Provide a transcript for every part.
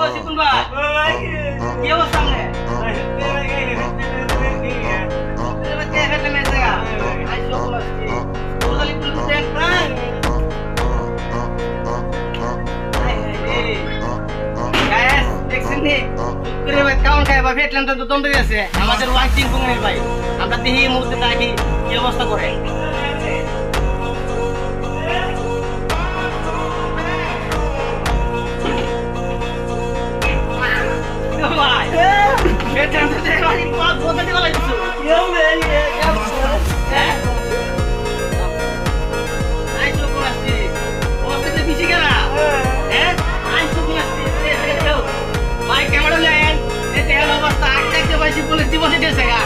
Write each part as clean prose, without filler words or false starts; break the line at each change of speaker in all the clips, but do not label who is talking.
শিকুন ভাই কি অবস্থা সামনে আমাদের ওয়াচিং কুঙ্গের ভাই আমরা দেখি মুহূর্তে থাকি কি অবস্থা করে জীবনে দিয়েছে গা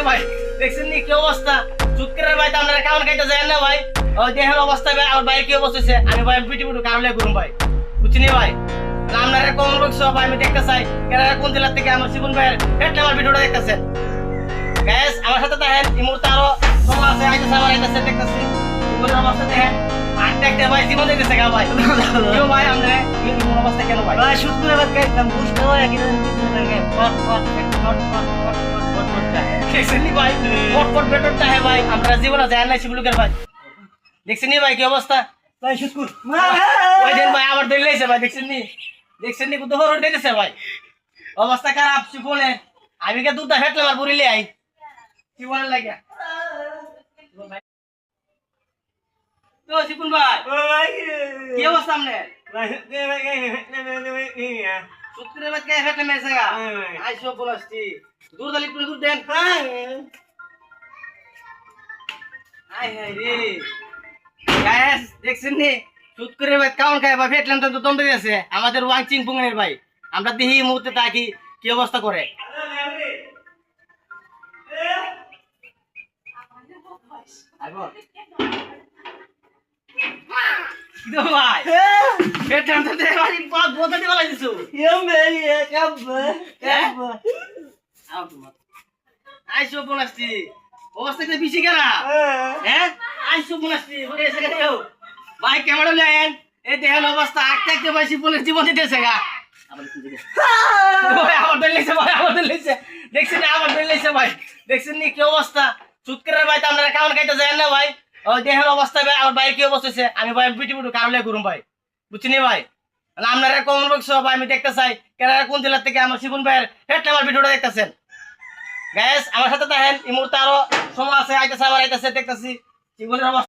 ভাই দেখছেন নি কি অবস্থা চুটকের ভাই তো আপনারা কাউন খাইতে যায় না ভাই ওই দেহের অবস্থা ভাই আমার ভাই কি অবস্থা হয়েছে আমি ভাই পিটি পিটু কারলে করুন ভাই বুঝছিনি ভাই আপনারা কোন লোক সব আমি দেখতে চাই কেন কোন জেলা থেকে আমার জীবন ভাইয়ের হেডটা আমার ভিডিওটা দেখতেছেন গ্যাস আমার সাথে দেখেন এই মুহূর্তে আরো সময় আছে আইতেছে আমার আইতেছে দেখতেছি জীবনের অবস্থা দেখেন আর দেখতে ভাই জীবন দেখতেছে গা ভাই কেউ ভাই আমরা এই অবস্থা কেন ভাই ভাই শুট করে বাদ খাইতাম বুঝতে হয় কি দেখছেন ভাই পট বেটরটা হ্যাঁ ভাই আমরা জীবনে যায় না শিবলুকের ভাই দেখছেন ভাই কি অবস্থা ভাই শুকুর ওই দিন ভাই আমার দিল লাইছে ভাই দেখছেন নি কত হরর দিতেছে ভাই অবস্থা খারাপ শিবনে আমি কে দুধটা ফেটলে আর বুড়িলে আই শিবনের লাগিয়া তো শিবন ভাই কি অবস্থা সামনে সত্যি বাদ কে ফেটলে মেসে গা আইসো বলছি দূর দালি পুরো দূর দেন আই হাই রে গাইস দেখছেন নি চুট করে ভাই কাউন খায় ভাই ফেটলাম তো দম বেরিয়ে আছে আমাদের ওয়াচিং পুঙ্গের ভাই আমরা দেখি মুহূর্তে থাকি কি অবস্থা করে ভাই ফেটলাম তো দেখি বাদ বলতে দিবা লাগিছো আইসো বলছি অবস্থা কি বেশি কেনা হ্যাঁ আইসো বলছি বলে এসে গেছো ভাই ক্যামেরা নেন এই দেখেন অবস্থা আটকে ভাই শিবনের জীবন দিতেছে গা আমার দলিছে ভাই আমার দলিছে দেখছেন আমার দলিছে ভাই দেখছেন নি কি অবস্থা চুটকের ভাই তো আপনারা কাউন খাইতে যায় না ভাই ওই দেখেন অবস্থা ভাই আমার ভাই কি অবস্থা হয়েছে আমি ভাই পিটি পিটু কারলে করুন ভাই বুঝছিনি ভাই আপনারা কোন লোক সব আমি দেখতে চাই কেন কোন জেলা থেকে আমার শিবন ভাইয়ের হেডটা আমার ভিডিওটা দেখতেছেন গ্যাস আমার সাথে দেখেন এই মুহূর্তে আরো সময় আছে আইতেছে আমার আইতেছে দেখতেছি জীবনের অবস্থা